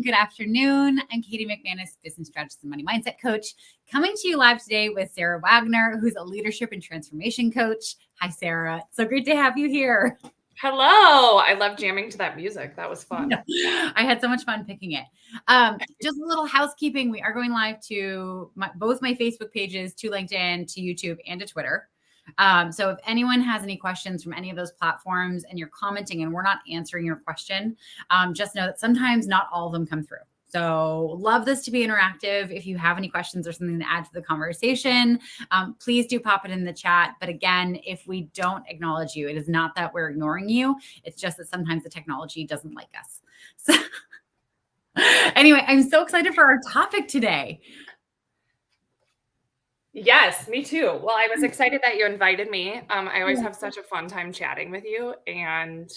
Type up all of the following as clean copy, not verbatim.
good afternoon. I'm Katie McManus, business strategist and money mindset coach, coming to you live today with Sarah Wagoner, who's a leadership and transformation coach. Hi, Sarah. So great to have you here. Hello. I love jamming to that music. That was fun. I had so much fun picking it. Just a little housekeeping. We are going live to both my Facebook pages, to LinkedIn, to YouTube, and to Twitter. So if anyone has any questions from any of those platforms and you're commenting and we're not answering your question, just know that sometimes not all of them come through. So love this to be interactive. If you have any questions or something to add to the conversation, please do pop it in the chat. But again, if we don't acknowledge you, it is not that we're ignoring you. It's just that sometimes the technology doesn't like us. So anyway, I'm so excited for our topic today. Yes, me too. Well, I was excited that you invited me. I always have such a fun time chatting with you. And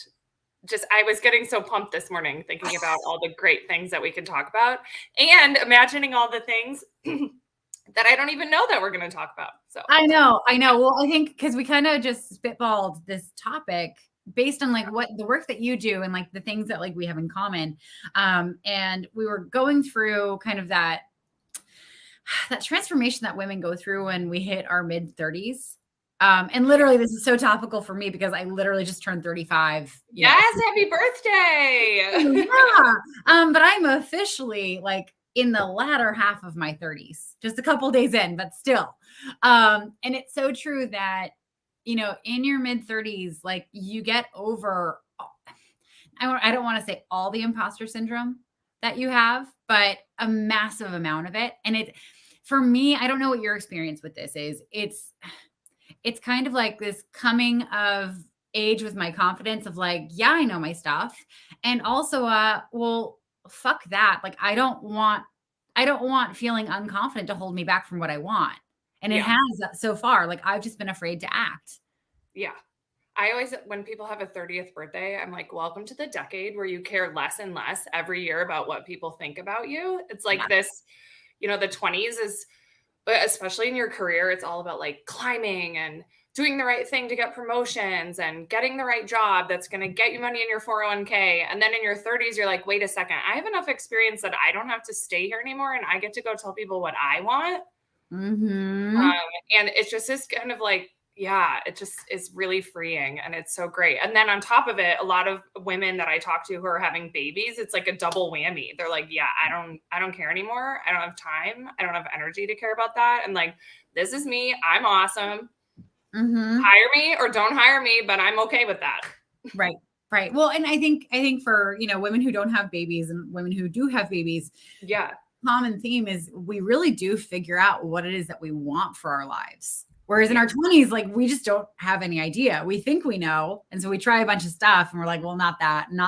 I was getting so pumped this morning thinking about all the great things that we can talk about and imagining all the things that I don't even know that we're going to talk about. So I know. Well, I think because we kind of just spitballed this topic based on like what the work that you do and like the things that like we have in common. And we were going through kind of that transformation that women go through when we hit our mid-30s. And literally this is so topical for me because I literally just turned 35. Yes, happy birthday. Yeah. But I'm officially like in the latter half of my 30s, just a couple days in, but still. And it's so true that, in your mid-30s, like you get over, I don't want to say all the imposter syndrome that you have, but a massive amount of it. And for me, I don't know what your experience with this is. It's kind of like this coming of age with my confidence of like, yeah, I know my stuff. And also, well, fuck that. Like, I don't want feeling unconfident to hold me back from what I want. And it has so far, like, I've just been afraid to act. Yeah. I always, when people have a 30th birthday, I'm like, welcome to the decade where you care less and less every year about what people think about you. It's like this, the 20s is, but especially in your career, it's all about like climbing and doing the right thing to get promotions and getting the right job that's going to get you money in your 401k. And then in your 30s, you're like, wait a second, I have enough experience that I don't have to stay here anymore. And I get to go tell people what I want. Mm-hmm. And it's just this kind of like, it just is really freeing and it's so great. And then on top of it, a lot of women that I talk to who are having babies, it's like a double whammy. They're like, I don't care anymore. I don't have time. I don't have energy to care about that. And like, this is me. I'm awesome. Mm-hmm. Hire me or don't hire me, but I'm okay with that. Right. Well, and I think for, women who don't have babies and women who do have babies, common theme is we really do figure out what it is that we want for our lives. Whereas in our 20s, like we just don't have any idea. We think we know. And so we try a bunch of stuff and we're like, well, not that. And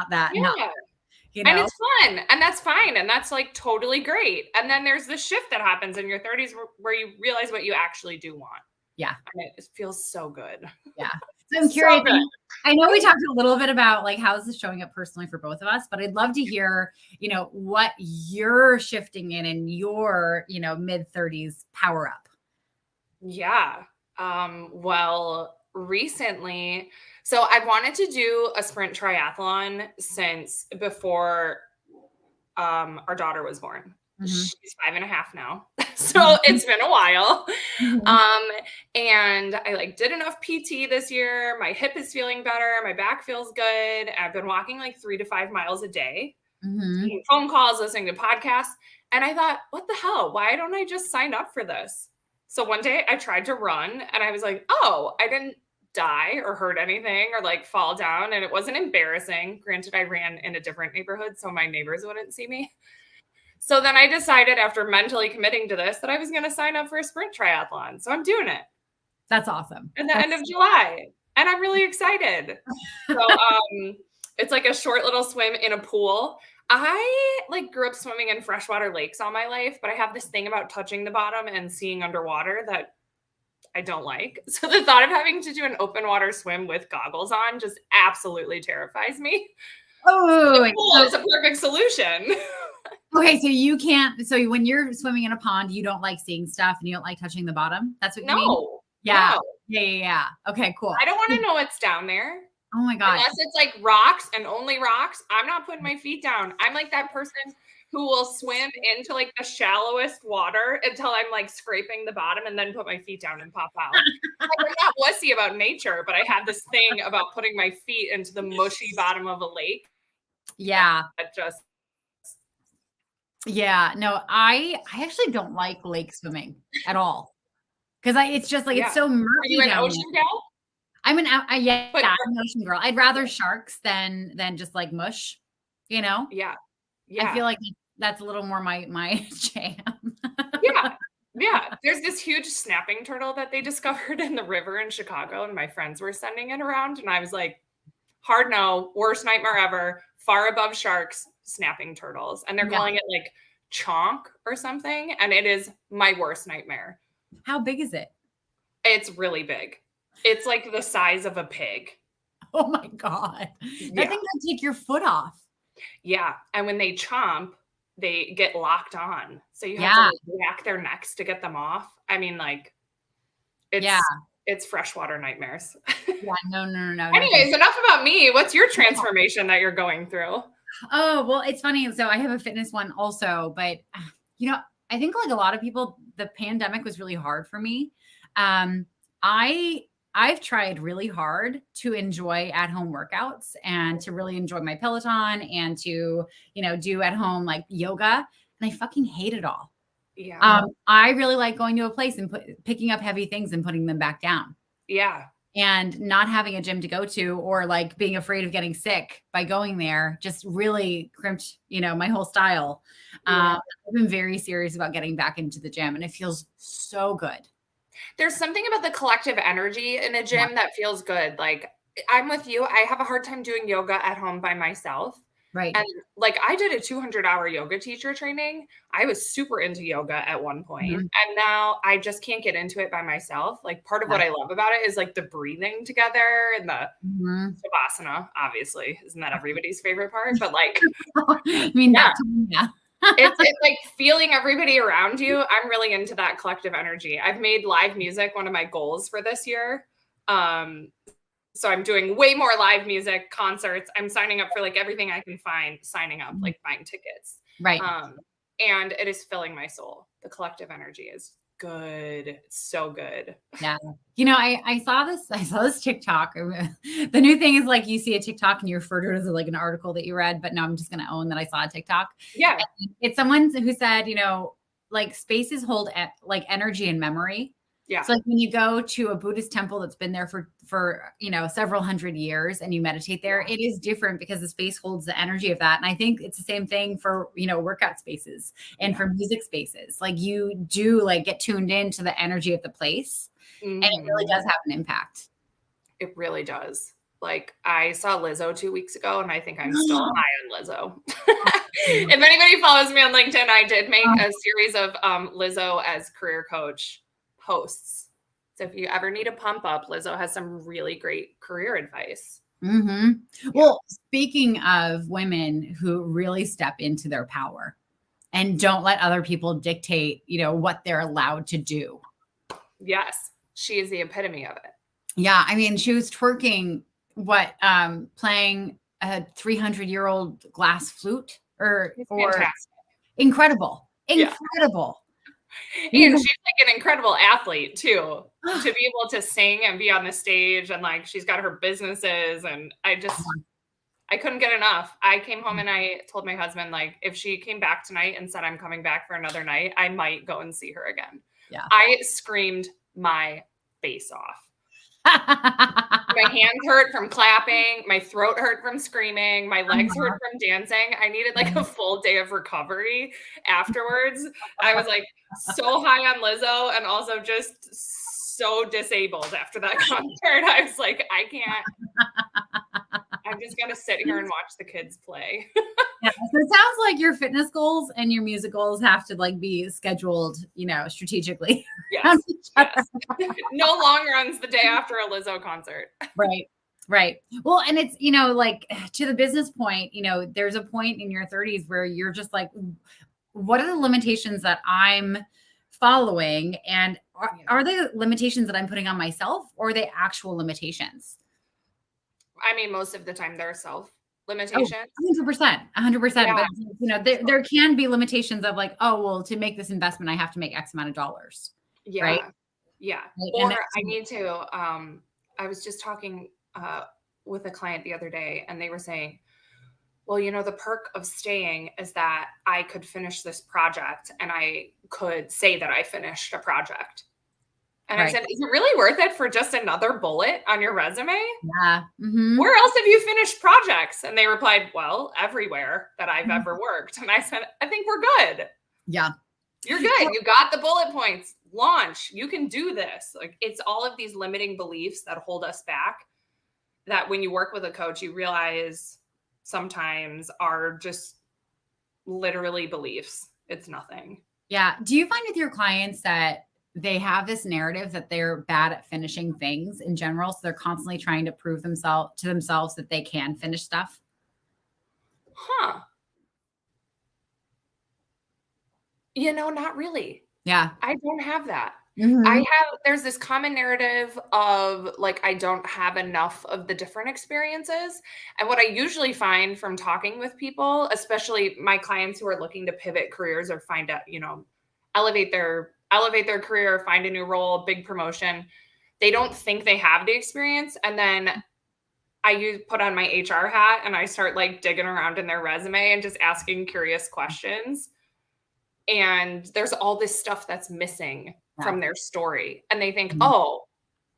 it's fun and that's fine. And that's like totally great. And then there's the shift that happens in your 30s where you realize what you actually do want. Yeah. And it feels so good. Yeah. So I'm curious. I know we talked a little bit about like, how is this showing up personally for both of us, but I'd love to hear, what you're shifting in your, mid-30s power up. Yeah. Well, recently, so I wanted to do a sprint triathlon since before our daughter was born. Mm-hmm. She's 5.5 now. So it's been a while. Mm-hmm. And I like did enough PT this year. My hip is feeling better. My back feels good. I've been walking like 3 to 5 miles a day, taking phone calls, listening to podcasts. And I thought, what the hell? Why don't I just sign up for this? So one day I tried to run and I was like, oh, I didn't die or hurt anything or like fall down. And it wasn't embarrassing. Granted, I ran in a different neighborhood, so my neighbors wouldn't see me. So then I decided after mentally committing to this that I was going to sign up for a sprint triathlon. So I'm doing it. That's awesome. At the end of July. And I'm really excited. So it's like a short little swim in a pool. I like grew up swimming in freshwater lakes all my life, but I have this thing about touching the bottom and seeing underwater that I don't like. So the thought of having to do an open water swim with goggles on just absolutely terrifies me. Oh, it's a perfect solution. Okay, so when you're swimming in a pond, you don't like seeing stuff and you don't like touching the bottom? That's what you mean? Yeah. No. Yeah. Okay, cool. I don't want to know what's down there. Oh my God. Unless it's like rocks and only rocks, I'm not putting my feet down. I'm like that person who will swim into like the shallowest water until I'm like scraping the bottom and then put my feet down and pop out. Like, I'm not wussy about nature, but I have this thing about putting my feet into the mushy bottom of a lake. Yeah. That just Yeah. No, I actually don't like lake swimming at all. Cause it's just like, it's so Are you murky an down there. ocean gal? I'm an yeah, But I'm an ocean girl. I'd rather sharks than just like mush, you know? yeah. I feel Yeah. like that's a little more my jam. Yeah. Yeah. There's this huge snapping turtle that they discovered in the river in Chicago, and my friends were sending it around. And I was like, hard no, worst nightmare ever, far above sharks, snapping turtles. And they're Yeah. calling it like chonk or something. And it is my worst nightmare. How big is it? It's really big. It's like the size of a pig. Oh my God. Yeah. That thing could take your foot off. Yeah. And when they chomp, they get locked on. So you have Yeah. to like whack their necks to get them off. I mean, like, it's freshwater nightmares. Yeah. No. Anyways, enough about me. What's your transformation that you're going through? Oh, well, it's funny. So I have a fitness one also, but you know, I think like a lot of people, the pandemic was really hard for me. I've tried really hard to enjoy at-home workouts and to really enjoy my Peloton and to, do at home like yoga, and I fucking hate it all. Yeah. I really like going to a place and picking up heavy things and putting them back down. Yeah. And not having a gym to go to, or like being afraid of getting sick by going there, just really crimped, my whole style. Yeah. I've been very serious about getting back into the gym, and it feels so good. There's something about the collective energy in a gym that feels good. Like, I'm with you. I have a hard time doing yoga at home by myself. Right. And like, I did a 200-hour yoga teacher training. I was super into yoga at one point, and now I just can't get into it by myself. Like, part of what I love about it is like the breathing together and the Savasana, obviously. Isn't that everybody's favorite part? But like, I mean, yeah. It's like feeling everybody around you. I'm really into that collective energy. I've made live music one of my goals for this year. So I'm doing way more live music, concerts. I'm signing up for like everything I can find, signing up, like buying tickets. Right. And it is filling my soul. The collective energy is good. It's so good. Yeah. I saw this TikTok. The new thing is like you see a TikTok and you refer to it as like an article that you read, but no, I'm just going to own that I saw a TikTok. Yeah. And it's someone who said, like spaces hold like energy and memory. Yeah. So like when you go to a Buddhist temple that's been there for several hundred years and you meditate there, it is different because the space holds the energy of that. And I think it's the same thing for, workout spaces and for music spaces. Like you do like get tuned into the energy of the place, and it really does have an impact. It really does. Like, I saw Lizzo 2 weeks ago, and I think I'm still high on Lizzo. If anybody follows me on LinkedIn, I did make a series of Lizzo as career coach posts. So if you ever need a pump up, Lizzo has some really great career advice. Yeah. Well, speaking of women who really step into their power and don't let other people dictate, what they're allowed to do. Yes, she is the epitome of it. Yeah. I mean, she was twerking, playing a 300-year-old glass flute or incredible. Yeah. And she's like an incredible athlete too, to be able to sing and be on the stage, and like she's got her businesses, and I couldn't get enough. I came home and I told my husband, like, if she came back tonight and said I'm coming back for another night, I might go and see her again. Yeah. I screamed my face off. My hands hurt from clapping. My throat hurt from screaming. My legs hurt from dancing. I needed like a full day of recovery afterwards. I was like so high on Lizzo and also just so disabled after that concert. I was like, I can't. I'm just going to sit here and watch the kids play. Yeah, so it sounds like your fitness goals and your music goals have to like be scheduled, strategically. Yes. No long runs the day after a Lizzo concert. Right. Well, and it's, like to the business point, there's a point in your 30s where you're just like, what are the limitations that I'm following? And are they limitations that I'm putting on myself, or are they actual limitations? I mean, most of the time they're self. Oh, limitations. 100%, 100%. Yeah. But, there can be limitations of like, oh, well, to make this investment, I have to make X amount of dollars, right? Yeah. Yeah. Right, and Or it's I need to, I was just talking with a client the other day and they were saying, well, the perk of staying is that I could finish this project and I could say that I finished a project. And I right. said, is it really worth it for just another bullet on your resume? Yeah. Mhm. Where else have you finished projects? And they replied, well, everywhere that I've ever worked. And I said, I think we're good. Yeah. You're good. You got the bullet points. Launch. You can do this. Like, it's all of these limiting beliefs that hold us back that when you work with a coach, you realize sometimes are just literally beliefs. It's nothing. Yeah. Do you find with your clients that they have this narrative that they're bad at finishing things in general? So they're constantly trying to prove themselves that they can finish stuff? Huh. Not really. Yeah. I don't have that. Mhm. There's this common narrative of like, I don't have enough of the different experiences. And what I usually find from talking with people, especially my clients who are looking to pivot careers or find out, elevate their career, find a new role, big promotion, they don't think they have the experience. And then put on my HR hat and I start like digging around in their resume and just asking curious questions. And there's all this stuff that's missing Yeah. from their story. And they think, Mhm. oh,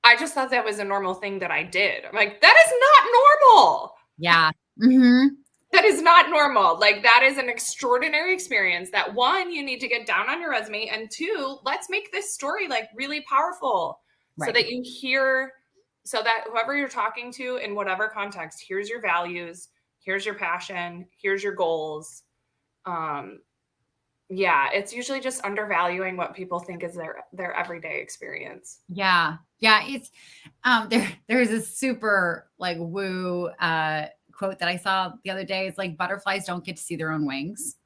I just thought that was a normal thing that I did. I'm like, that is not normal. Yeah. Mhm. That is not normal. Like, that is an extraordinary experience that one, you need to get down on your resume. And two, let's make this story like really powerful so Right. that so that whoever you're talking to in whatever context, here's your values, here's your passion, here's your goals. Um, Yeah, it's usually just undervaluing what people think is their everyday experience. Yeah. Yeah. It's there's a super like woo quote that I saw the other day. It's like butterflies don't get to see their own wings.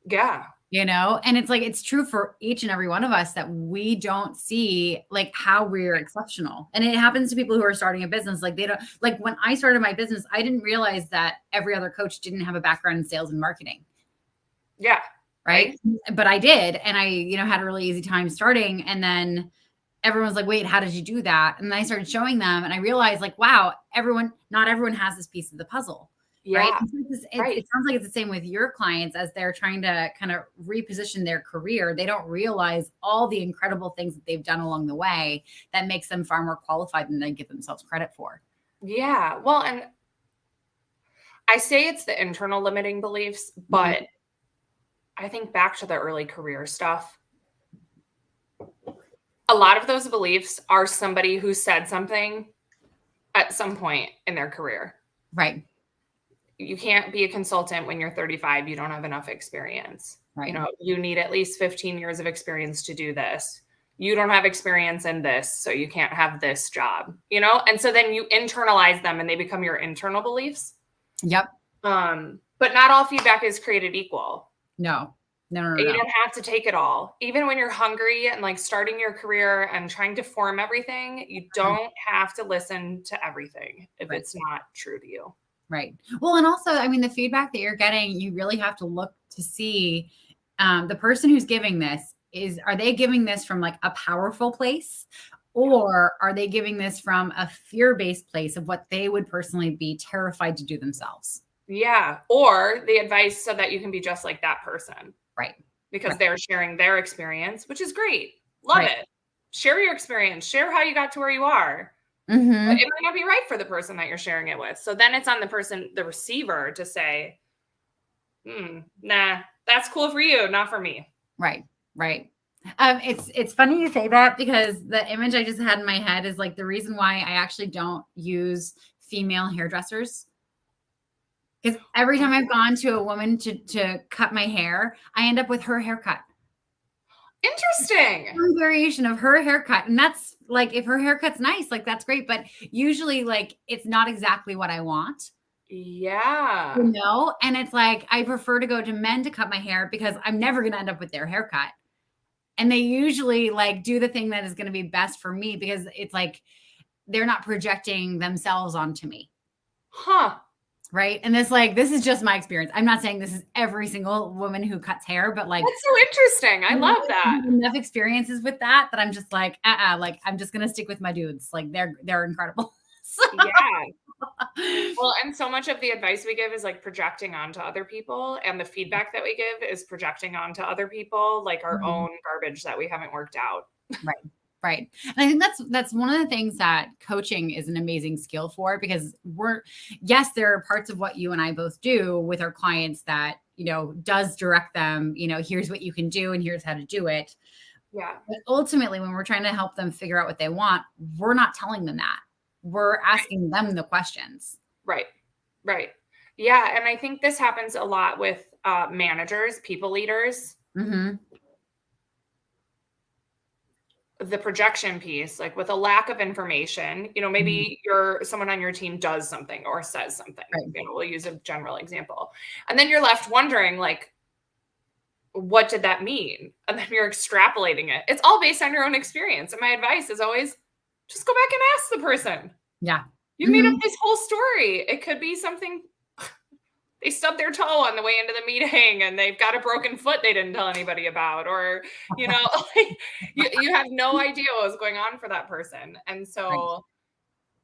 Yeah. And it's like it's true for each and every one of us that we don't see like how we're exceptional. And it happens to people who are starting a business. Like they don't like when I started my business, I didn't realize that every other coach didn't have a background in sales and marketing. Yeah. Right. But I did. And I had a really easy time starting. And then everyone's like, wait, how did you do that? And then I started showing them and I realized like, wow, not everyone has this piece of the puzzle. Right. Yeah. And so Right. it sounds like it's the same with your clients as they're trying to kind of reposition their career. They don't realize all the incredible things that they've done along the way that makes them far more qualified than they give themselves credit for. Yeah. Well, and I say it's the internal limiting beliefs, Mhm. but I think back to the early career stuff. A lot of those beliefs are somebody who said something at some point in their career. Right. You can't be a consultant when you're 35. You don't have enough experience. Right. You need at least 15 years of experience to do this. You don't have experience in this, so you can't have this job, And so then you internalize them and they become your internal beliefs. Yep. But not all feedback is created equal. No. No. You don't have to take it all. Even when you're hungry and like starting your career and trying to form everything, you don't have to listen to everything if Right. it's not true to you. Right. Well, and also, I mean, the feedback that you're getting, you really have to look to see the person who's giving this are they giving this from like a powerful place or are they giving this from a fear-based place of what they would personally be terrified to do themselves? Yeah. Or the advice so that you can be just like that person Right. because Right. they're sharing their experience, which is great. Love Right. it. Share your experience, share how you got to where you are. But Mm-hmm. it might not be right for the person that you're sharing it with. So then it's on the receiver to say, nah, that's cool for you, not for me. Right. Right. It's funny you say that because the image I just had in my head is like the reason why I actually don't use female hairdressers. Because every time I've gone to a woman to cut my hair, I end up with her haircut. Interesting. Some variation of her haircut. And that's like, if her haircut's nice, like that's great. But usually, like, it's not exactly what I want. Yeah. And it's like, I prefer to go to men to cut my hair because I'm never going to end up with their haircut. And they usually like do the thing that is going to be best for me because it's like they're not projecting themselves onto me. Huh. Right. And this is just my experience. I'm not saying this is every single woman who cuts hair, but like That's so interesting. I love that. enough experiences with that I'm just like, like I'm just gonna stick with my dudes. Like they're incredible. Yeah. Well, and so much of the advice we give is like projecting onto other people, and the feedback that we give is projecting onto other people, like our Mhm. own garbage that we haven't worked out. Right. Right. And I think that's one of the things that coaching is an amazing skill for, because yes, there are parts of what you and I both do with our clients that, does direct them, here's what you can do and here's how to do it. Yeah. But ultimately, when we're trying to help them figure out what they want, we're not telling them that. We're asking them the questions. Right. Right. Yeah. And I think this happens a lot with managers, people leaders. Hmm. The projection piece, like with a lack of information, maybe someone on your team does something or says something. Right. We'll use a general example. And then you're left wondering, like, what did that mean? And then you're extrapolating it. It's all based on your own experience. And my advice is always just go back and ask the person. Yeah. You made up this whole story. It could be something they stubbed their toe on the way into the meeting and they've got a broken foot they didn't tell anybody about, or, like, you have no idea what was going on for that person. And Right. so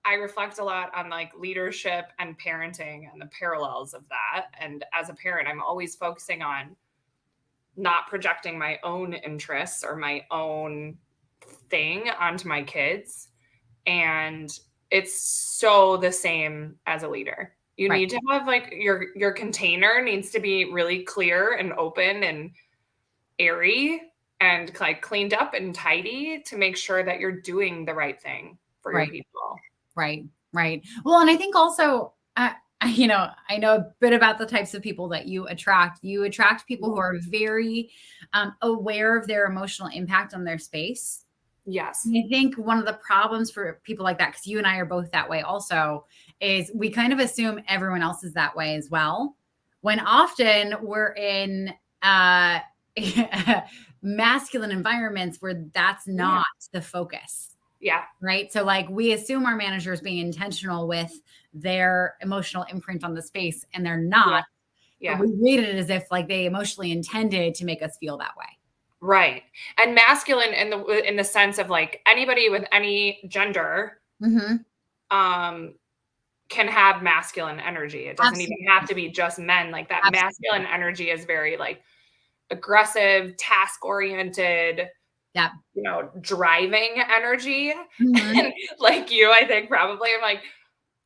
I reflect a lot on like leadership and parenting and the parallels of that. And as a parent, I'm always focusing on not projecting my own interests or my own thing onto my kids. And it's so the same as a leader. You Right. need to have like your container needs to be really clear and open and airy and like cleaned up and tidy to make sure that you're doing the right thing for your Right. people. Right. Right. Well, and I think also, I know a bit about the types of people that you attract. You attract people who are very aware of their emotional impact on their space. Yes. And I think one of the problems for people like that, because you and I are both that way also, is we kind of assume everyone else is that way as well, when often we're in masculine environments where that's not the focus. Yeah. Right. So like we assume our manager is being intentional with their emotional imprint on the space, and they're not. Yeah. But we read it as if like they emotionally intended to make us feel that way. Right. And masculine in the sense of like anybody with any gender can have masculine energy. It doesn't even have to be just men. Like that masculine energy is very like aggressive, task oriented, driving energy. And like you, I think probably I'm like,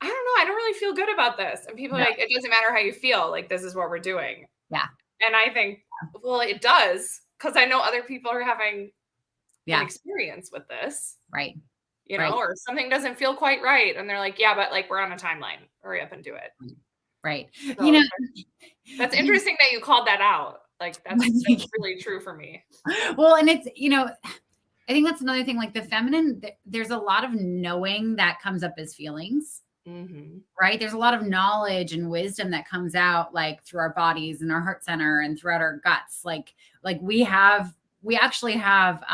I don't know, I don't really feel good about this. And people are like, it doesn't matter how you feel. Like, this is what we're doing. Yeah. And I think, well, it does, because I know other people are having an experience with this. Right. Or something doesn't feel quite right. And they're like, yeah, but like, we're on a timeline. Hurry up and do it. Right. So that's interesting that you called that out. Like, that's really true for me. Well, and it's, I think that's another thing, like the feminine, there's a lot of knowing that comes up as feelings, right? There's a lot of knowledge and wisdom that comes out like through our bodies and our heart center and throughout our guts. Like we actually have,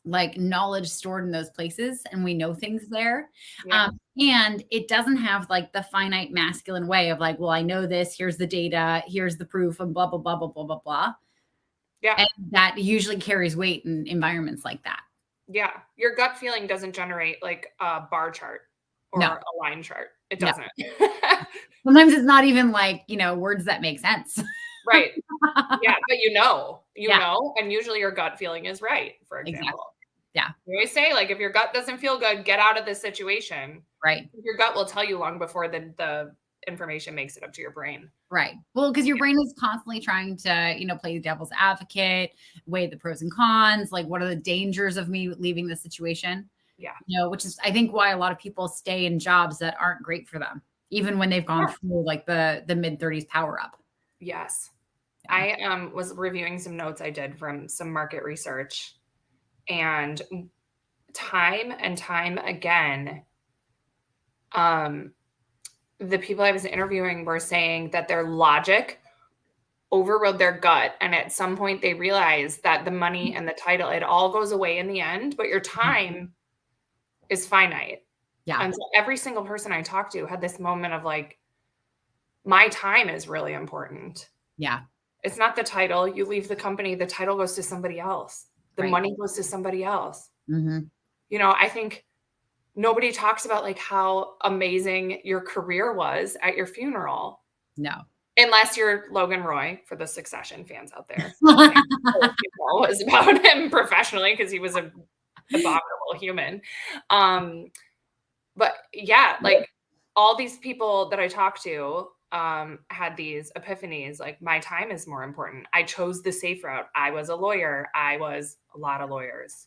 like knowledge stored in those places, and we know things there. And it doesn't have like the finite masculine way of like, well, I know this, here's the data, here's the proof, and blah, blah, blah, blah, blah, blah, blah. Yeah. And that usually carries weight in environments like that. Yeah. Your gut feeling doesn't generate like a bar chart or a line chart. It doesn't. Sometimes it's not even like, words that make sense. Right. Yeah. But you know, and usually your gut feeling is right, for example. Exactly. Yeah. We always say, like, if your gut doesn't feel good, get out of this situation. Right. Your gut will tell you long before the information makes it up to your brain. Right. Well, because your brain is constantly trying to, play the devil's advocate, weigh the pros and cons, like what are the dangers of me leaving the situation? Yeah. Which is, I think, why a lot of people stay in jobs that aren't great for them, even when they've gone through like the mid-30s power up. Yes. I was reviewing some notes I did from some market research, and time and time again, the people I was interviewing were saying that their logic overrode their gut. And at some point they realized that the money and the title, it all goes away in the end, but your time is finite. Yeah. And so every single person I talked to had this moment of like, my time is really important. Yeah. It's not the title. You leave the company, the title goes to somebody else. The Right. money goes to somebody else. Mm-hmm. I think nobody talks about like how amazing your career was at your funeral. No. Unless you're Logan Roy, for the Succession fans out there. Nothing was about him professionally because he was an abominable human. But yeah, like all these people that I talked to had these epiphanies like my time is more important. I chose the safe route. I was a lawyer. I was a lot of lawyers.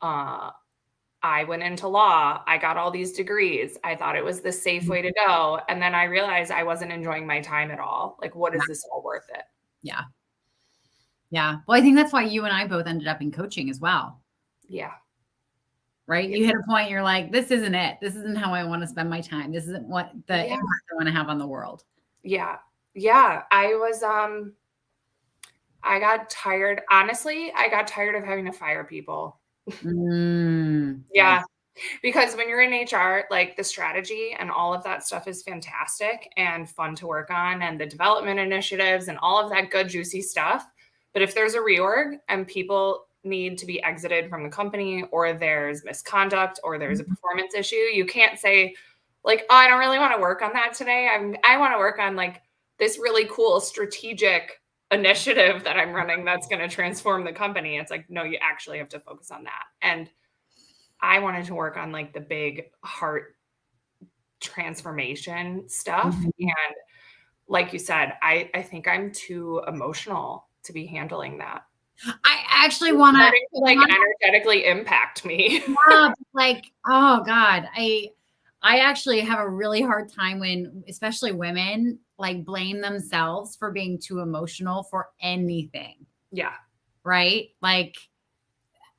Uh, I went into law. I got all these degrees. I thought it was the safe way to go. And then I realized I wasn't enjoying my time at all. Like, what is this all worth it? Yeah. Yeah. Well, I think that's why you and I both ended up in coaching as well. Yeah. Right. Yeah. You hit a point, you're like, this isn't it. This isn't how I want to spend my time. This isn't what the impact I want to have on the world. Yeah. Yeah. I got tired. Honestly, I got tired of having to fire people. Yeah. Because when you're in HR, like the strategy and all of that stuff is fantastic and fun to work on, and the development initiatives and all of that good, juicy stuff. But if there's a reorg and people need to be exited from the company, or there's misconduct, or there's a performance issue, you can't say, like, oh, I don't really want to work on that today. I want to work on like this really cool strategic initiative that I'm running that's going to transform the company. It's like, no, you actually have to focus on that. And I wanted to work on like the big heart transformation stuff. Mhm. And like you said, I think I'm too emotional to be handling that. I actually want to like energetically impact me. Yeah, like, oh God, I actually have a really hard time when, especially women, like blame themselves for being too emotional for anything. Yeah. Right? Like,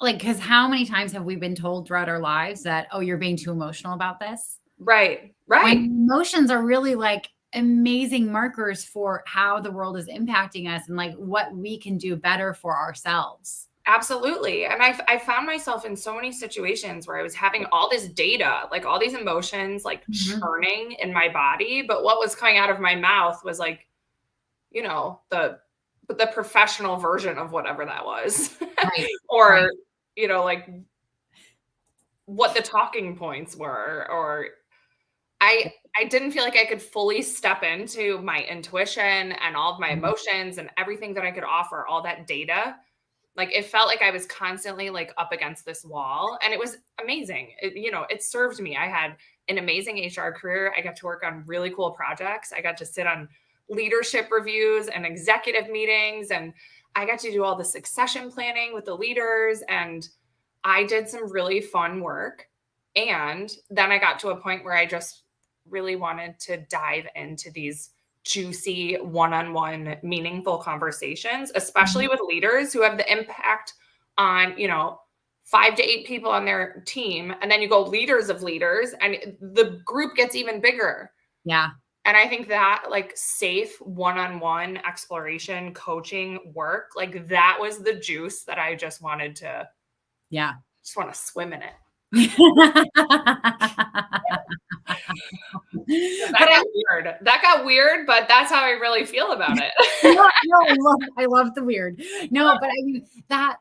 because how many times have we been told throughout our lives that, oh, you're being too emotional about this? Right. Right. When emotions are really like amazing markers for how the world is impacting us and like what we can do better for ourselves. Absolutely. And I found myself in so many situations where I was having all this data, like all these emotions, like churning in my body. But what was coming out of my mouth was like, the professional version of whatever that was. Right. Or, right. Like what the talking points were, or I didn't feel like I could fully step into my intuition and all of my emotions and everything that I could offer, all that data. Like it felt like I was constantly like up against this wall, and it was amazing. It served me. I had an amazing HR career. I got to work on really cool projects. I got to sit on leadership reviews and executive meetings, and I got to do all the succession planning with the leaders, and I did some really fun work. And then I got to a point where I just really wanted to dive into these juicy one-on-one meaningful conversations, especially with leaders who have the impact on, 5 to 8 people on their team. And then you go leaders of leaders and the group gets even bigger. Yeah. And I think that like safe one-on-one exploration coaching work, like that was the juice that I just wanted to, just want to swim in it. That got weird, but that's how I really feel about it. I love the weird. No, but I mean but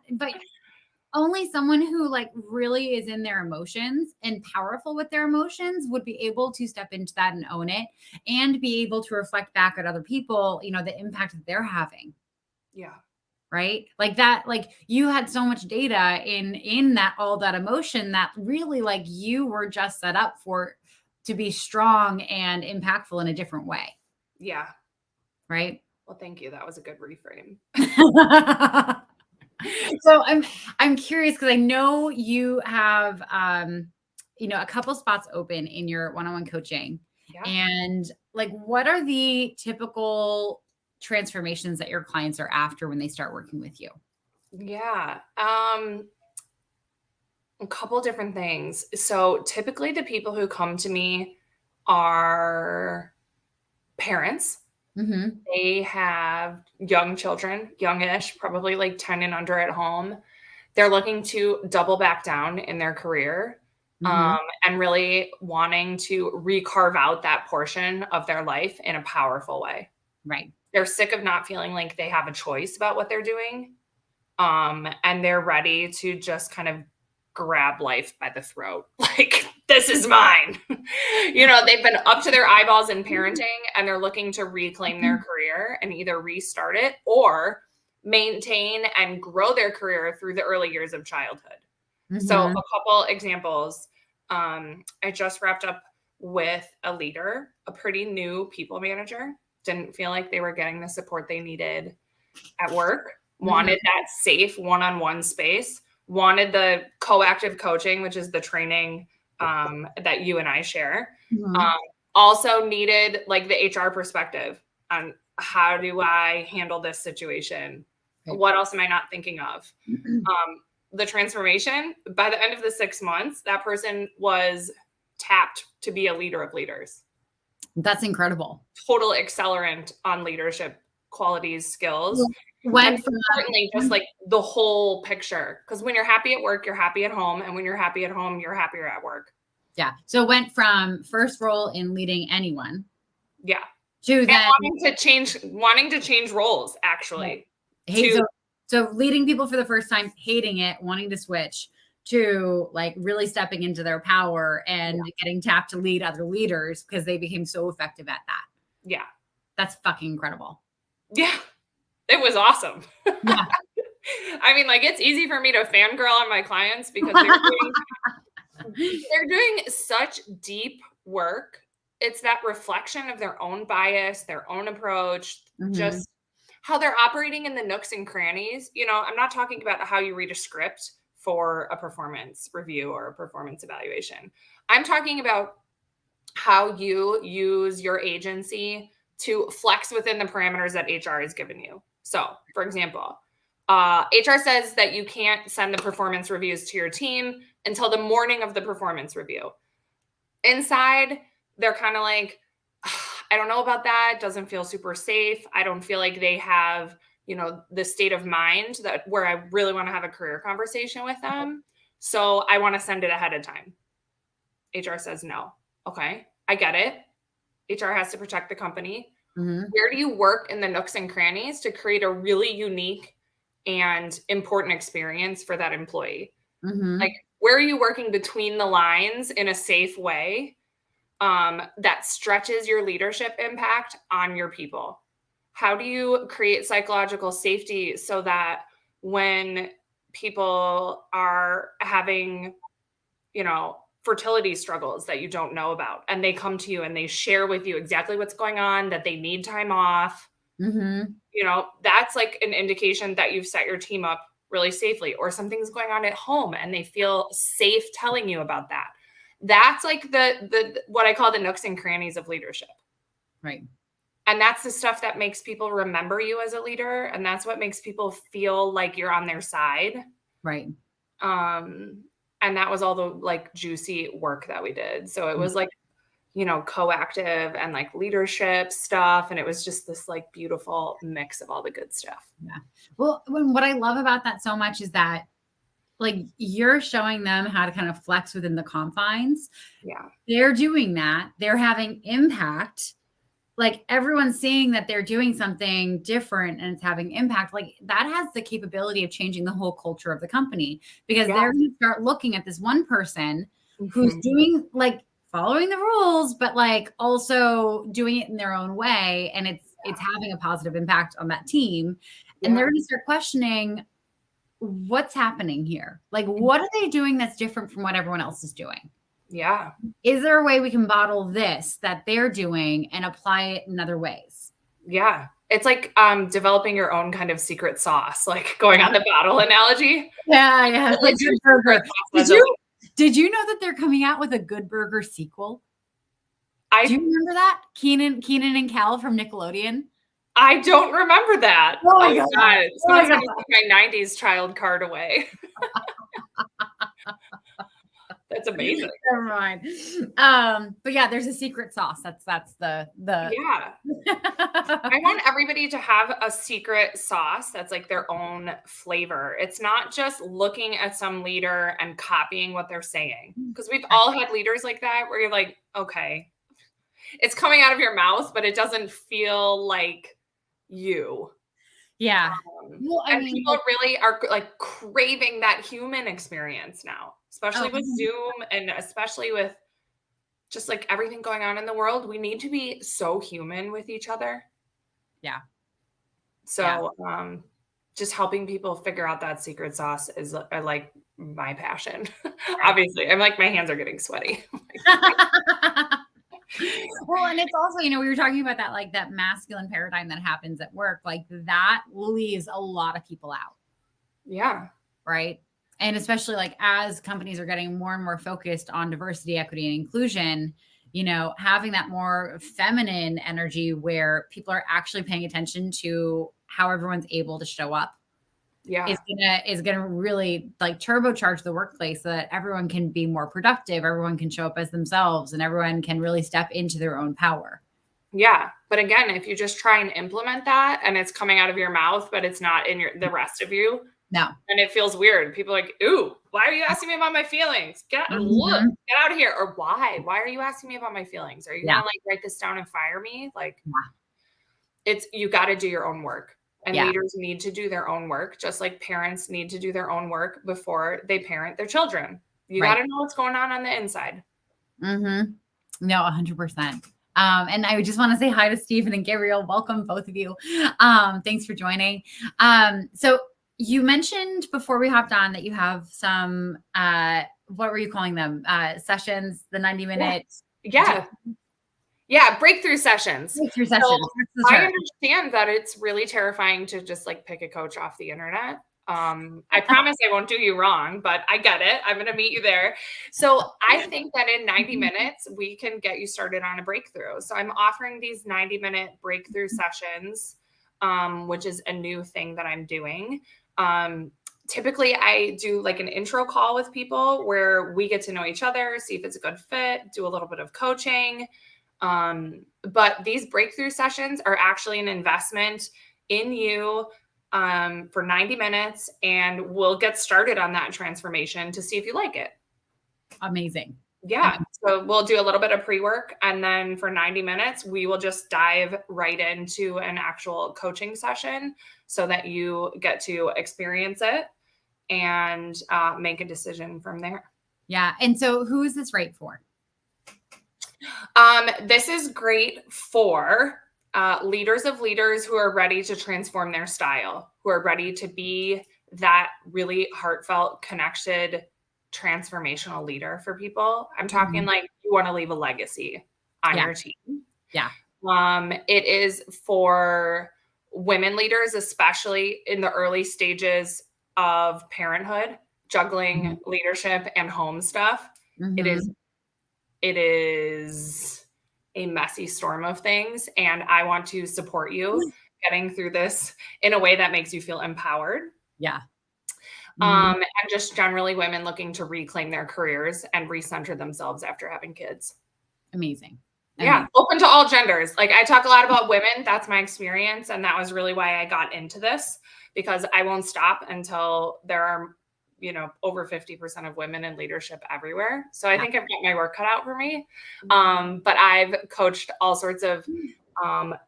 only someone who like really is in their emotions and powerful with their emotions would be able to step into that and own it and be able to reflect back at other people, the impact that they're having. Yeah. Right? Like that, like you had so much data in that, all that emotion that really like you were just set up to be strong and impactful in a different way. Yeah. Right. Well, thank you. That was a good reframe. So I'm curious because I know you have a couple spots open in your one-on-one coaching. Yeah. And like what are the typical transformations that your clients are after when they start working with you? Yeah. A couple different things. So typically the people who come to me are parents. They have young children, youngish, probably like 10 and under at home. They're looking to double back down in their career. Mhm. and really wanting to recarve out that portion of their life in a powerful way. Right. They're sick of not feeling like they have a choice about what they're doing. And they're ready to just kind of grab life by the throat. Like, this is mine. They've been up to their eyeballs in parenting and they're looking to reclaim their career and either restart it or maintain and grow their career through the early years of childhood. So, Mhm. a couple examples. I just wrapped up with a leader, a pretty new people manager, didn't feel like they were getting the support they needed at work, Mhm. wanted that safe one-on-one space, wanted the coactive coaching, which is the training that you and I share. Um, Mhm. Also needed like the HR perspective on how do I handle this situation? Right. What else am I not thinking of? The transformation, by the end of the 6 months, that person was tapped to be a leader of leaders. That's incredible. Total accelerant on leadership qualities, skills. Well, And went from importantly, just like the whole picture. Because when you're happy at work, you're happy at home. And when you're happy at home, you're happier at work. yeah. So it went from first role in leading anyone Yeah. to And then wanting to change roles, actually. hate. To So leading people for the first time, hating it, wanting to switch to like really stepping into their power and getting tapped to lead other leaders because they became so effective at that. yeah. That's fucking incredible. Yeah. It was awesome. Yeah. I mean, like, it's easy for me to fangirl on my clients because they're doing such deep work. It's that reflection of their own bias, their own approach, Mhm. just how they're operating in the nooks and crannies. I'm not talking about how you read a script for a performance review or a performance evaluation. I'm talking about how you use your agency to flex within the parameters that HR has given you. So, for example, HR says that you can't send the performance reviews to your team until the morning of the performance review. Inside, they're kind of like, I don't know about that. It doesn't feel super safe. I don't feel like they have, the state of mind that where I really want to have a career conversation with them. So I want to send it ahead of time. HR says no. Okay, I get it. HR has to protect the company. Mhm. Where do you work in the nooks and crannies to create a really unique and important experience for that employee? Like, Mhm. where are you working between the lines in a safe way that stretches your leadership impact on your people? How do you create psychological safety so that when people are having, fertility struggles that you don't know about, and they come to you and they share with you exactly what's going on, that they need time off, Mhm. that's like an indication that you've set your team up really safely, or something's going on at home and they feel safe telling you about that. That's like the what I call the nooks and crannies of leadership. Right. And that's the stuff that makes people remember you as a leader. And that's what makes people feel like you're on their side. Right. Um, and that was all the like juicy work that we did. So it Yeah. was like, coactive and like leadership stuff. And it was just this like beautiful mix of all the good stuff. Yeah. Well, what I love about that so much is that like you're showing them how to kind of flex within the confines. Yeah. They're doing that. They're having impact. Like everyone's seeing that they're doing something different and it's having impact. Like that has the capability of changing the whole culture of the company because Yeah. they're going to start looking at this one person who's Mhm. doing like following the rules, but like also doing it in their own way. And it's having a positive impact on that team. And Yeah. they're going to start questioning what's happening here. Like, what are they doing that's different from what everyone else is doing? Yeah. Is there a way we can bottle this that they're doing and apply it in other ways? Yeah. It's like developing your own kind of secret sauce, like going on the bottle analogy. Yeah, yeah. What Like is your Good secret Burger. sauce Did as a you leader? did you know that they're coming out with a Good Burger sequel? Do you I remember that? Keenan and Kel from Nickelodeon. I don't remember that. Oh my Oh god. god, Oh my someone's god. gonna take my 90s child card away. That's amazing. Never mind. But yeah, there's a secret sauce. That's the Yeah. I want everybody to have a secret sauce that's like their own flavor. It's not just looking at some leader and copying what they're saying. Because we've all had leaders like that where you're like, okay, it's coming out of your mouth, but it doesn't feel like you. Yeah. Well, I And mean, people really are like craving that human experience now, especially with Zoom and especially with just like everything going on in the world. We need to be so human with each other. yeah. So, just helping people figure out that secret sauce is like my passion. Obviously, I'm like, my hands are getting sweaty. Well, and it's also, we were talking about that, like that masculine paradigm that happens at work, like that leaves a lot of people out. Yeah. Right. And especially like as companies are getting more and more focused on diversity, equity, and inclusion, having that more feminine energy where people are actually paying attention to how everyone's able to show up. Yeah. Is gonna really like turbocharge the workplace so that everyone can be more productive, everyone can show up as themselves, and everyone can really step into their own power. Yeah. But again, if you just try and implement that and it's coming out of your mouth, but it's not in the rest of you. No. And it feels weird. People are like, ooh, why are you asking me about my feelings? Get out of here. Or why? Why are you asking me about my feelings? Are you gonna like write this down and fire me? Like you got to do your own work. And leaders need to do their own work, just like parents need to do their own work before they parent their children. You got to know what's going on the inside. No, 100%. And I just want to say hi to Stephen and Gabriel. Welcome, both of you. Thanks for joining. So you mentioned before we hopped on that you have some, what were you calling them? Sessions, the 90 minutes. Yeah, breakthrough sessions. Breakthrough sessions. So I understand that it's really terrifying to just like pick a coach off the internet. I promise I won't do you wrong, but I get it. I'm going to meet you there. So I think that in 90 minutes, we can get you started on a breakthrough. So I'm offering these 90-minute breakthrough sessions, which is a new thing that I'm doing. Typically I do like an intro call with people where we get to know each other, see if it's a good fit, do a little bit of coaching. But these breakthrough sessions are actually an investment in you for 90 minutes, and we'll get started on that transformation to see if you like it. Amazing. Yeah. So we'll do a little bit of pre-work, and then for 90 minutes, we will just dive right into an actual coaching session so that you get to experience it and make a decision from there. Yeah. And so who is this right for? This is great for leaders of leaders who are ready to transform their style, who are ready to be that really heartfelt, connected, transformational leader for people. I'm talking like you want to leave a legacy on your team. Yeah. It is for women leaders, especially in the early stages of parenthood, juggling leadership and home stuff. It is a messy storm of things, and I want to support you getting through this in a way that makes you feel empowered. Yeah. And just generally women looking to reclaim their careers and recenter themselves after having kids. Amazing. Yeah. Open to all genders. Like I talk a lot about women. That's my experience. And that was really why I got into this, because I won't stop until there are, over 50% of women in leadership everywhere. So I think I've got my work cut out for me. But I've coached all sorts of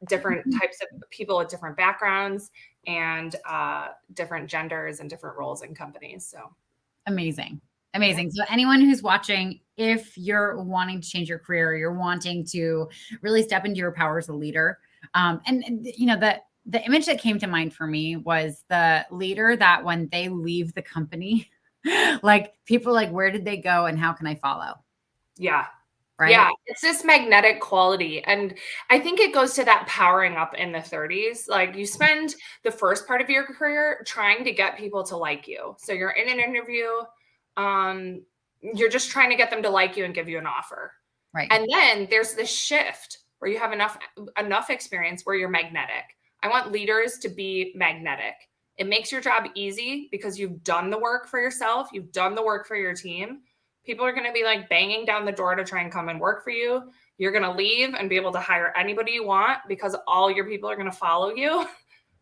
different types of people with different backgrounds and different genders and different roles in companies. So amazing. So anyone who's watching, if you're wanting to change your career, you're wanting to really step into your power as a leader, the image that came to mind for me was the leader that when they leave the company, like people are like, where did they go and how can I follow? Yeah. Right. Yeah. It's this magnetic quality. And I think it goes to that powering up in the 30s. Like you spend the first part of your career trying to get people to like you. So you're in an interview, you're just trying to get them to like you and give you an offer. Right. And then there's this shift where you have enough experience where you're magnetic. I want leaders to be magnetic. It makes your job easy because you've done the work for yourself. You've done the work for your team. People are going to be like banging down the door to try and come and work for you. You're going to leave and be able to hire anybody you want because all your people are going to follow you.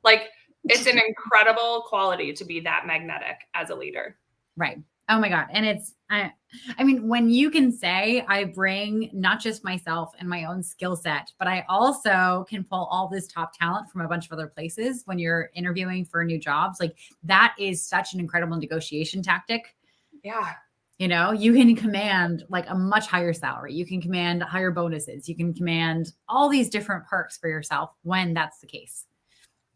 Like, it's an incredible quality to be that magnetic as a leader. Right. Oh my God. And I mean, when you can say I bring not just myself and my own skill set, but I also can pull all this top talent from a bunch of other places when you're interviewing for new jobs, like that is such an incredible negotiation tactic. Yeah. You know, you can command like a much higher salary. You can command higher bonuses. You can command all these different perks for yourself when that's the case.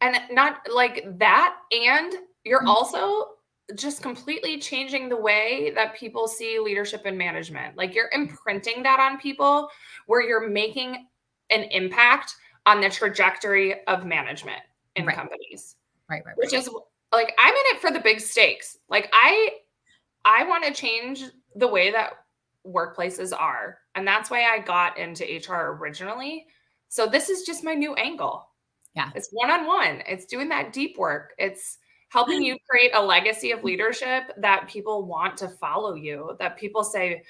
And not like that. And you're also just completely changing the way that people see leadership and management. Like, you're imprinting that on people where you're making an impact on the trajectory of management in companies. Right. Which is like, I'm in it for the big stakes. Like, I want to change the way that workplaces are. And that's why I got into HR originally. So this is just my new angle. Yeah. It's one-on-one. It's doing that deep work. It's helping you create a legacy of leadership that people want to follow you, that people say,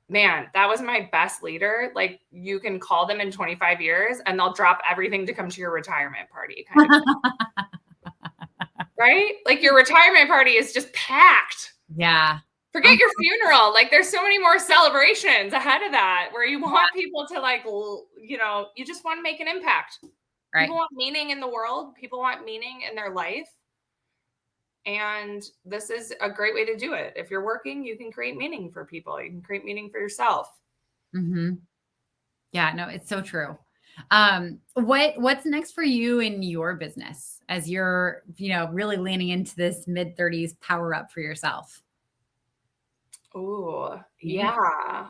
man, that was my best leader. Like, you can call them in 25 years and they'll drop everything to come to your retirement party. Kind of right? Like, your retirement party is just packed. Yeah. Forget your funeral. Like, there's so many more celebrations ahead of that where you want people to, like, you know, you just want to make an impact. Right. People want meaning in the world. People want meaning in their life. And this is a great way to do it. If you're working, you can create meaning for people. You can create meaning for yourself. Mm-hmm. Yeah, no, it's so true. What's next for you in your business as you're, you know, really leaning into this mid-30s power up for yourself? Oh, yeah.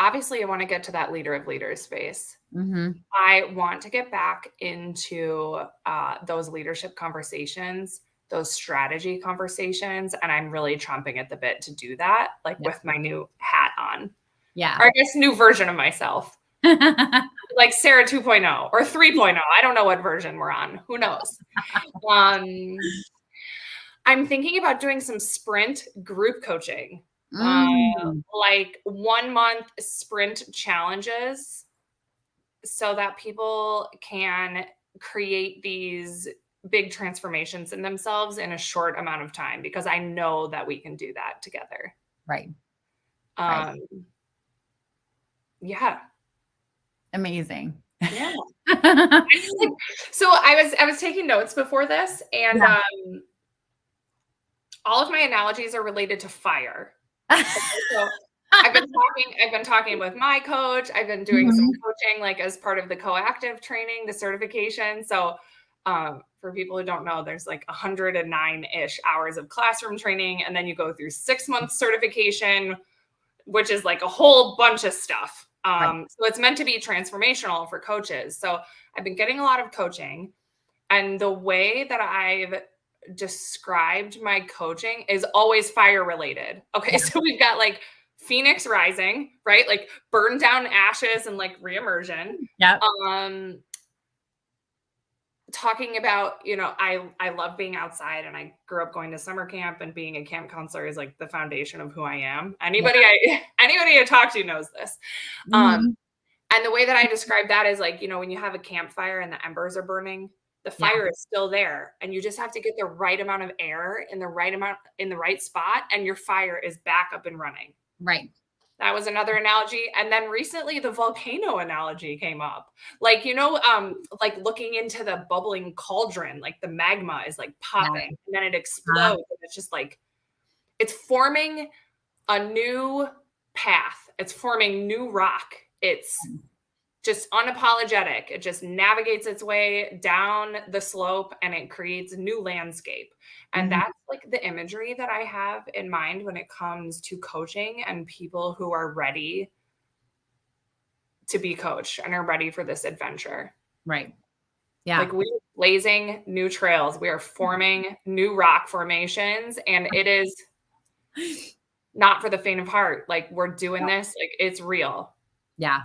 Obviously I want to get to that leader of leaders space. Mm-hmm. I want to get back into those leadership conversations, those strategy conversations. And I'm really chomping at the bit to do that, like with my new hat on. Yeah. Or I guess new version of myself. Like Sarah 2.0 or 3.0. I don't know what version we're on. Who knows? I'm thinking about doing some sprint group coaching, like 1 month sprint challenges so that people can create these big transformations in themselves in a short amount of time, because I know that we can do that together. Right. Yeah. Amazing. Yeah. So I was taking notes before this, and all of my analogies are related to fire. So I've been talking with my coach. I've been doing some coaching, like as part of the coactive training, the certification. So for people who don't know, there's like 109-ish hours of classroom training. And then you go through 6 months certification, which is like a whole bunch of stuff. So it's meant to be transformational for coaches. So I've been getting a lot of coaching, and the way that I've described my coaching is always fire related. Okay. So we've got like Phoenix rising, right? Like burn down ashes and like reimmersion. Yeah. Talking about, you know, I love being outside, and I grew up going to summer camp, and being a camp counselor is like the foundation of who I am. Anybody I talk to knows this. And the way that I describe that is like, you know, when you have a campfire and the embers are burning, the fire is still there, and you just have to get the right amount of air in the right spot, and your fire is back up and running. Right. That was another analogy. And then recently the volcano analogy came up. Like, you know, like looking into the bubbling cauldron, like the magma is like popping and then it explodes. And it's just like, it's forming a new path. It's forming new rock. It's just unapologetic. It just navigates its way down the slope, and it creates a new landscape. And that's like the imagery that I have in mind when it comes to coaching and people who are ready to be coached and are ready for this adventure. Right. Yeah. Like, we're blazing new trails. We are forming new rock formations, and it is not for the faint of heart. Like, we're doing this, like, it's real. Yeah.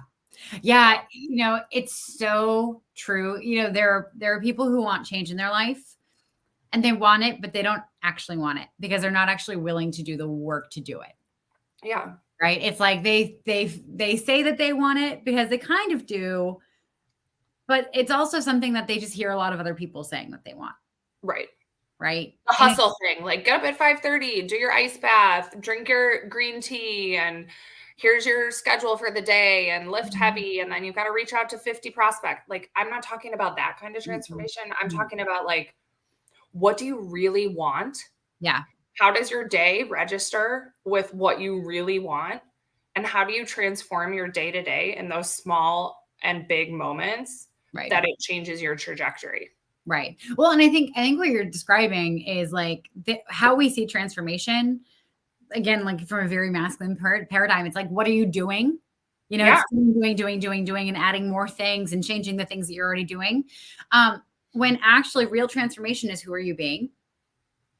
Yeah. You know, it's so true. You know, there are people who want change in their life, and they want it, but they don't actually want it because they're not actually willing to do the work to do it. Yeah. Right? It's like they say that they want it because they kind of do, but it's also something that they just hear a lot of other people saying that they want. Right. Right? The hustle thing, like get up at 5:30, do your ice bath, drink your green tea, and here's your schedule for the day, and lift heavy, and then you've got to reach out to 50 prospect. Like, I'm not talking about that kind of transformation. I'm talking about like, what do you really want? Yeah. How does your day register with what you really want? And how do you transform your day to day in those small and big moments that it changes your trajectory? Right. Well, and I think what you're describing is like how we see transformation again, like from a very masculine paradigm. It's like, what are you doing? You know, it's doing, and adding more things and changing the things that you're already doing. When actually real transformation is, who are you being?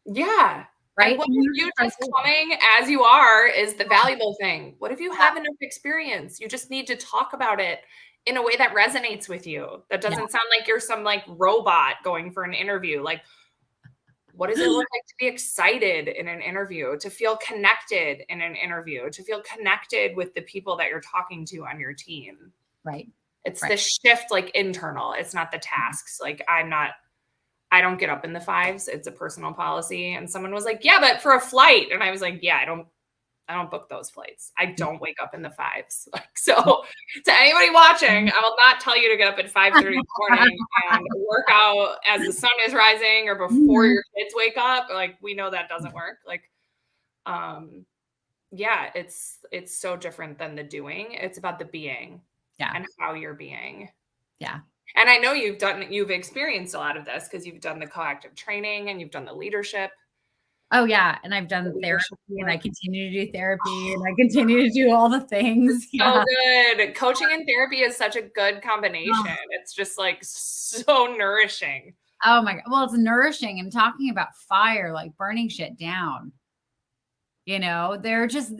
Yeah. Right. And what if you just coming as you are is the valuable thing? What if you have enough experience? You just need to talk about it in a way that resonates with you. That doesn't sound like you're some like robot going for an interview. Like, what does it look like to be excited in an interview, to feel connected in an interview, to feel connected with the people that you're talking to on your team? Right. It's the shift, like internal. It's not the tasks. Like I don't get up in the 5s. It's a personal policy. And someone was like, yeah, but for a flight. And I was like, yeah, I don't book those flights. I don't wake up in the 5s. Like, so to anybody watching, I will not tell you to get up at 5:30 in the morning and work out as the sun is rising or before your kids wake up. Like, we know that doesn't work. Like, yeah, it's so different than the doing. It's about the being and how you're being. Yeah. And I know you've experienced a lot of this because you've done the coactive training and you've done the leadership. Oh yeah. And I've done therapy and I continue to do therapy and I continue to do all the things. So good. Coaching and therapy is such a good combination. It's just like so nourishing. Oh my God. Well, it's nourishing and talking about fire, like burning shit down. You know, they're just,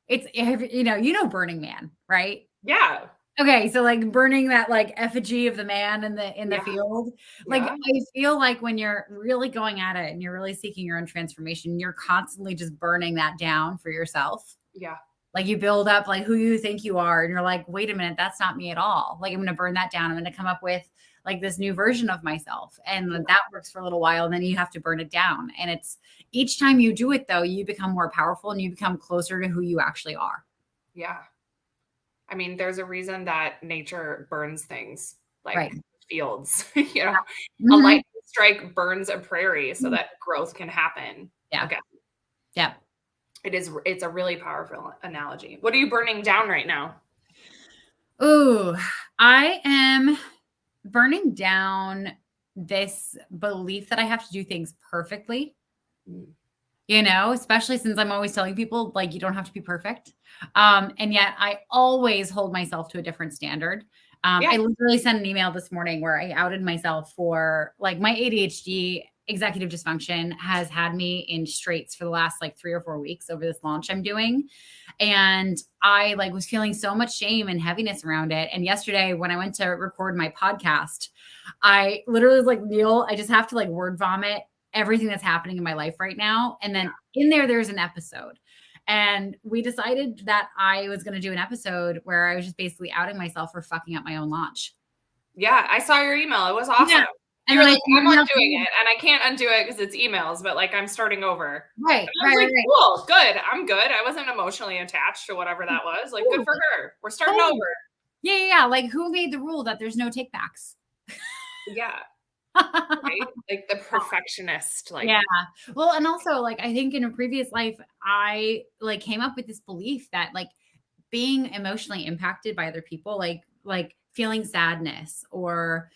it's, you know, Burning Man, right? Yeah. Okay. So like burning that like effigy of the man in the field. Like, I feel like when you're really going at it and you're really seeking your own transformation, you're constantly just burning that down for yourself. Yeah. Like you build up like who you think you are. And you're like, wait a minute, that's not me at all. Like I'm going to burn that down. I'm going to come up with like this new version of myself. And that works for a little while. And then you have to burn it down. And it's each time you do it though, you become more powerful and you become closer to who you actually are. Yeah. I mean, there's a reason that nature burns things like fields, you know, a lightning strike burns a prairie so that growth can happen. Yeah. Okay. Yeah. It's a really powerful analogy. What are you burning down right now? Ooh, I am burning down this belief that I have to do things perfectly. You know, especially since I'm always telling people like you don't have to be perfect. And yet I always hold myself to a different standard. I literally sent an email this morning where I outed myself for like my ADHD executive dysfunction has had me in straits for the last like 3 or 4 weeks over this launch I'm doing. And I like was feeling so much shame and heaviness around it. And yesterday when I went to record my podcast, I literally was like, Neil, I just have to like word vomit everything that's happening in my life right now. And then in there's an episode. And we decided that I was going to do an episode where I was just basically outing myself for fucking up my own launch. Yeah, I saw your email. It was awesome. Yeah. And you're like, I'm not doing it. And I can't undo it because it's emails, but like I'm starting over. Right. Right. Cool. Good. I'm good. I wasn't emotionally attached to whatever that was. Like, good for her. We're starting over. Yeah. Like who made the rule that there's no takebacks? Yeah. Right? Like the perfectionist. Like, yeah. Well, and also like I think in a previous life, I like came up with this belief that like being emotionally impacted by other people, like feeling sadness or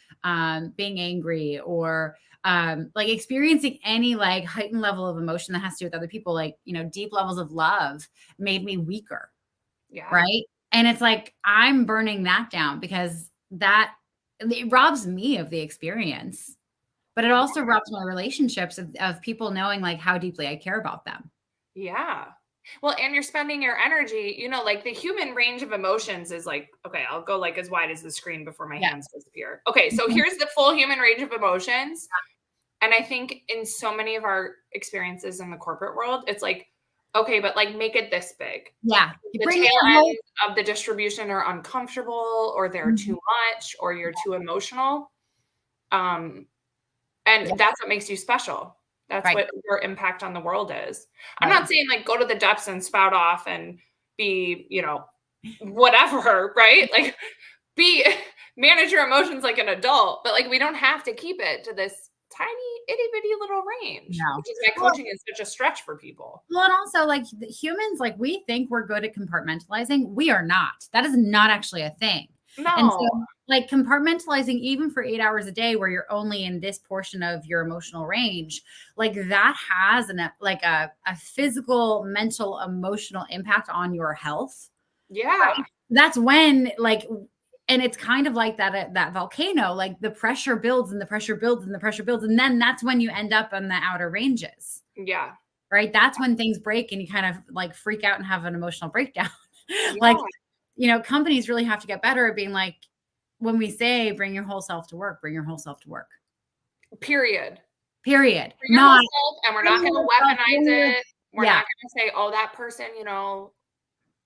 being angry or like experiencing any like heightened level of emotion that has to do with other people, like, you know, deep levels of love made me weaker. Yeah. Right. And it's like, I'm burning that down because it robs me of the experience, but it also robs my relationships of people knowing like how deeply I care about them. Yeah. Well, and you're spending your energy, you know, like the human range of emotions is like, okay, I'll go like as wide as the screen before my hands disappear. Okay. So here's the full human range of emotions. And I think in so many of our experiences in the corporate world, it's like, okay, but like make it this big. Yeah. You The bring tail your whole ends of the distribution are uncomfortable, or they're too Mhm. much, or you're too emotional. Um, Yeah, and that's what makes you special. That's right, what your impact on the world is. I'm right. not saying like go to the depths and spout off and be, whatever, right? Like be manage your emotions like an adult, but like we don't have to keep it to this tiny itty bitty little range, No. which is why Well coaching is such a stretch for people. well, and also, like, the humans, like, we think we're good at compartmentalizing. We are not. That is not actually a thing. And so, No. like, compartmentalizing even for 8 hours a day where you're only in this portion of your emotional range, like, that has a physical, mental, emotional impact on your health. Yeah. That's when, like, and it's kind of like that volcano, like, the pressure builds and the pressure builds and the pressure builds, and then that's when you end up on the outer ranges. Yeah. Right? That's when things break and you kind of like freak out and have an emotional breakdown. Like, Yeah. companies really have to get better at being like, when we say bring your whole self to work, bring your whole self to work. Period. Period. For your whole Not self, and we're bring not your gonna whole self, weaponize bring your it. We're yeah, not gonna say, "Oh, that person,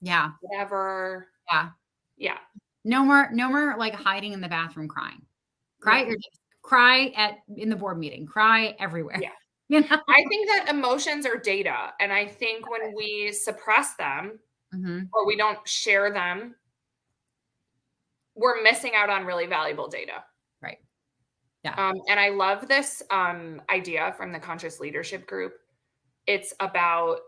yeah, whatever." yeah. Yeah. No more like hiding in the bathroom crying. Cry No. or just cry in the board meeting, cry everywhere. Yeah. You know? I think that emotions are data, and I think when we suppress them Mhm. or we don't share them, we're missing out on really valuable data. Right. Yeah. And I love this idea from the Conscious Leadership Group. It's about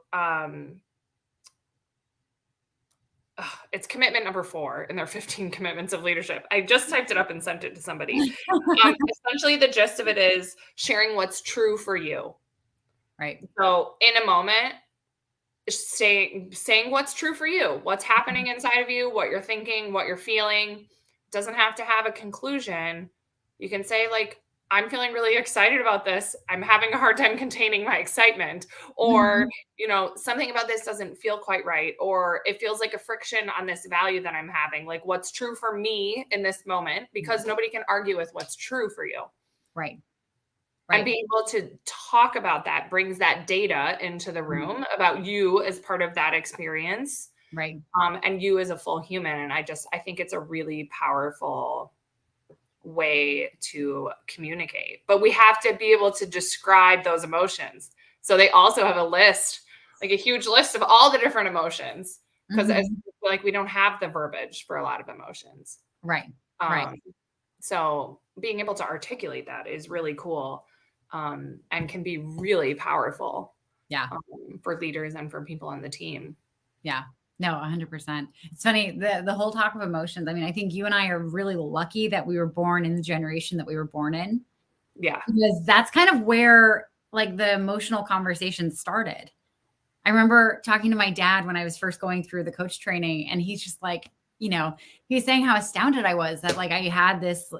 it's commitment number 4 in their 15 commitments of leadership. I just typed it up and sent it to somebody. Essentially, the gist of it is sharing what's true for you. Right. So, in a moment, saying what's true for you, what's happening inside of you, what you're thinking, what you're feeling. Doesn't have to have a conclusion. You can say like, I'm feeling really excited about this. I'm having a hard time containing my excitement, or Mhm. something about this doesn't feel quite right, or it feels like a friction on this value that I'm having. Like, what's true for me in this moment, because nobody can argue with what's true for you. Right. And Right. being able to talk about that brings that data into the Mhm. room about you as part of that experience, Right. and you as a full human. And I think it's a really powerful way to communicate. But we have to be able to describe those emotions. So they also have a list, like a huge list of all the different emotions, because Mhm. like we don't have the verbiage for a lot of emotions. Right. Right. Um, so being able to articulate that is really cool, and can be really powerful, Yeah. for leaders and for people on the team. Yeah. No, 100%. It's funny, the whole talk of emotions. I mean, I think you and I are really lucky that we were born in the generation that we were born in, Yeah. because that's kind of where like the emotional conversation started. I remember talking to my dad when I was first going through the coach training, and he's just like, he was saying how astounded I was that like I had this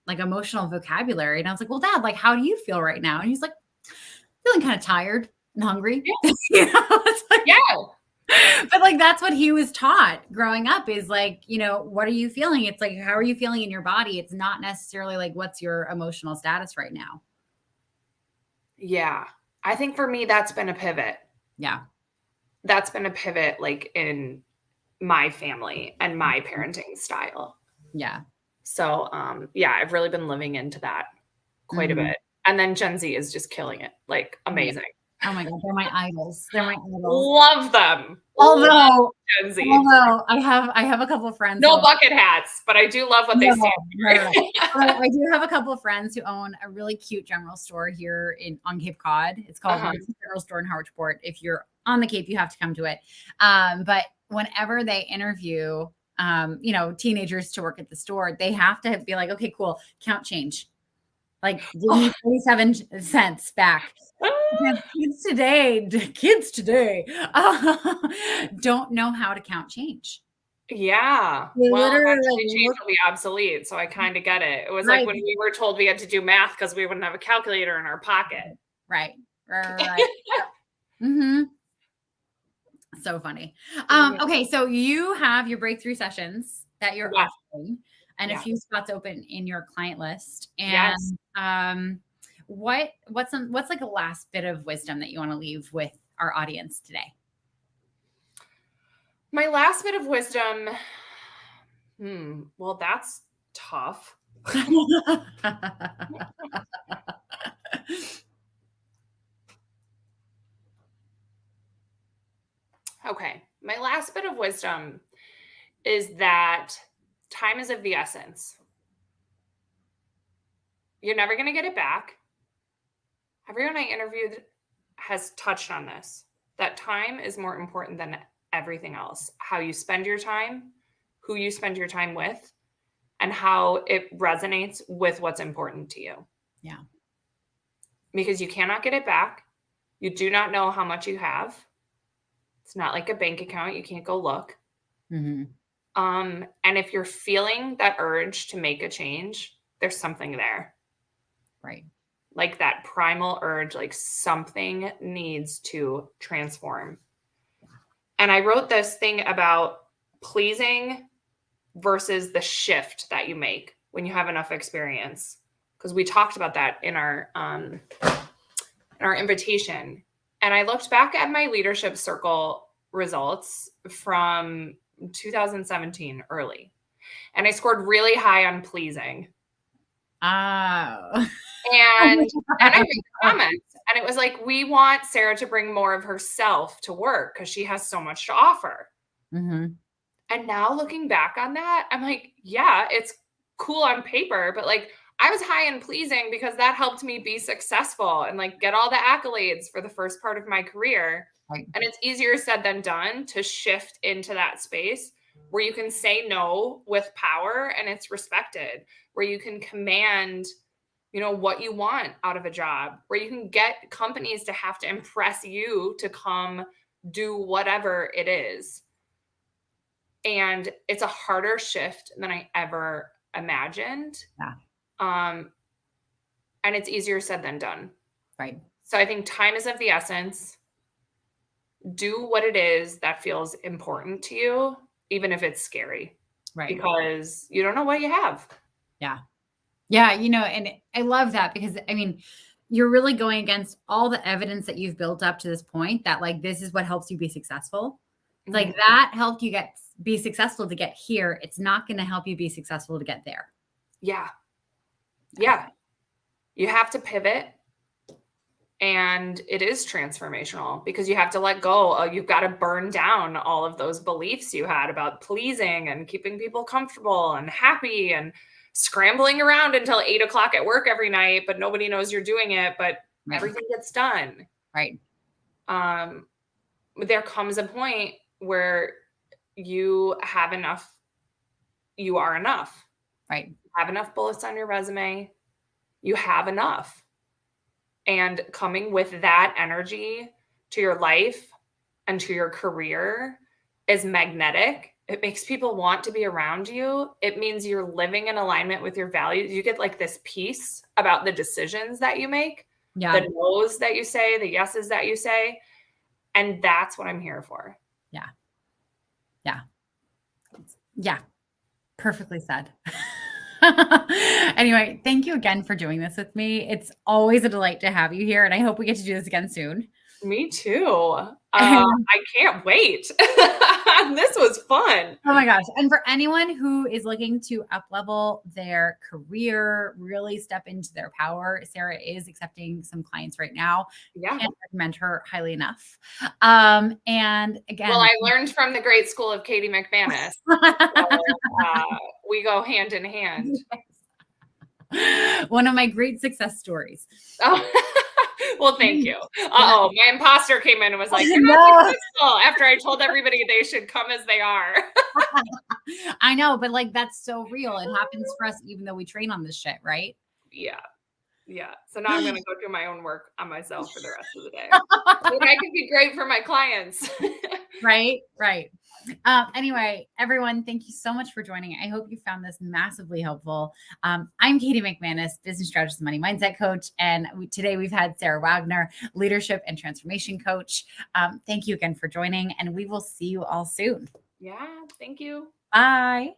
like emotional vocabulary. And I was like, well, Dad, like, how do you feel right now? And he's like, feeling kind of tired and hungry. Yeah. It's like, Yeah. but like that's what he was taught growing up, is like, what are you feeling? It's like, how are you feeling in your body? It's not necessarily like what's your emotional status right now. Yeah. I think for me, that's been a pivot. Yeah. That's been a pivot, like in my family and my parenting style. Yeah. So, yeah, I've really been living into that quite a Mhm. bit. And then Gen Z is just killing it, like Yeah. amazing. Oh my God, they're my idols. They're my idols. Love them. Love Although, Gen Z. although I have a couple of friends who No bucket hats, but I do love what they no, stand right. for. I do have a couple of friends who own a really cute general store here on Cape Cod. It's called Uh-huh. Roots General Store in Howardsport. If you're on the Cape, you have to come to it. But whenever they interview, teenagers to work at the store, they have to be like, okay, cool, count change. Like, give Oh, me 47 cents back. Because kids today don't know how to count change. yeah. They Well, literally like eventually change look will be obsolete, so I kinda get it. It was like right, when we were told we had to do math because we wouldn't have a calculator in our pocket. right, right. Mm-hmm. So funny. Mhm. Okay, so you have your breakthrough sessions that you're Yeah, offering and a yeah, few spots open in your client list. yes. And what's like a last bit of wisdom that you want to leave with our audience today? My last bit of wisdom. Well, that's tough. Okay. My last bit of wisdom is that time is of the essence. You're never going to get it back. Everyone I interviewed has touched on this, that time is more important than everything else. How you spend your time, who you spend your time with, and how it resonates with what's important to you. Yeah. Because you cannot get it back. You do not know how much you have. It's not like a bank account. You can't go look. Mm-hmm. And if you're feeling that urge to make a change, there's something there. Right. Like that primal urge, like something needs to transform. And I wrote this thing about pleasing versus the shift that you make when you have enough experience. Because we talked about that in our invitation. And I looked back at my leadership circle results from 2017 early. And I scored really high on pleasing. Oh. And I made comments, and it was like, we want Sarah to bring more of herself to work because she has so much to offer. Mm-hmm. And now looking back on that, I'm like, yeah, it's cool on paper, but like I was high and pleasing because that helped me be successful and like get all the accolades for the first part of my career. Right. And it's easier said than done to shift into that space where you can say no with power and it's respected, where you can command, you know, what you want out of a job, where you can get companies to have to impress you to come do whatever it is. And it's a harder shift than I ever imagined. Yeah. And it's easier said than done. Right. So I think time is of the essence. Do what it is that feels important to you, even if it's scary. Right. Because you don't know what you have. Yeah. Yeah. You know, and I love that because I mean, you're really going against all the evidence that you've built up to this point that like, this is what helps you be successful. It's like that helped you be successful to get here. It's not going to help you be successful to get there. Yeah. Yeah. You have to pivot. And it is transformational because you have to let go. You've got to burn down all of those beliefs you had about pleasing and keeping people comfortable and happy and scrambling around until 8 o'clock at work every night, but nobody knows you're doing it, but everything gets done. Right. There comes a point where you have enough. You are enough. Right. You have enough bullets on your resume. You have enough. And coming with that energy to your life and to your career is magnetic. It makes people want to be around you. It means you're living in alignment with your values. You get like this peace about the decisions that you make, the no's that you say, the yeses that you say. And that's what I'm here for. Yeah. Yeah. Yeah. Perfectly said. Anyway, thank you again for doing this with me. It's always a delight to have you here, and I hope we get to do this again soon. Me too. I can't wait. This was fun. Oh my gosh. And for anyone who is looking to up-level their career, really step into their power, Sarah is accepting some clients right now. Yeah. Can't recommend her highly enough. And again, well, I learned from the great school of Katie McManus. So, we go hand in hand. One of my great success stories. Oh. Well, thank you. My imposter came in and was like, you're not successful after I told everybody they should come as they are. I know, but like, that's so real. It happens for us, even though we train on this shit, right? Yeah. Yeah. So now I'm going to go do my own work on myself for the rest of the day. And I can be great for my clients. Right. Right. Anyway, everyone, thank you so much for joining. I hope you found this massively helpful. I'm Katie McManus, business strategist and money mindset coach. And today we've had Sarah Wagoner, leadership and transformation coach. Thank you again for joining, and we will see you all soon. Yeah. Thank you. Bye.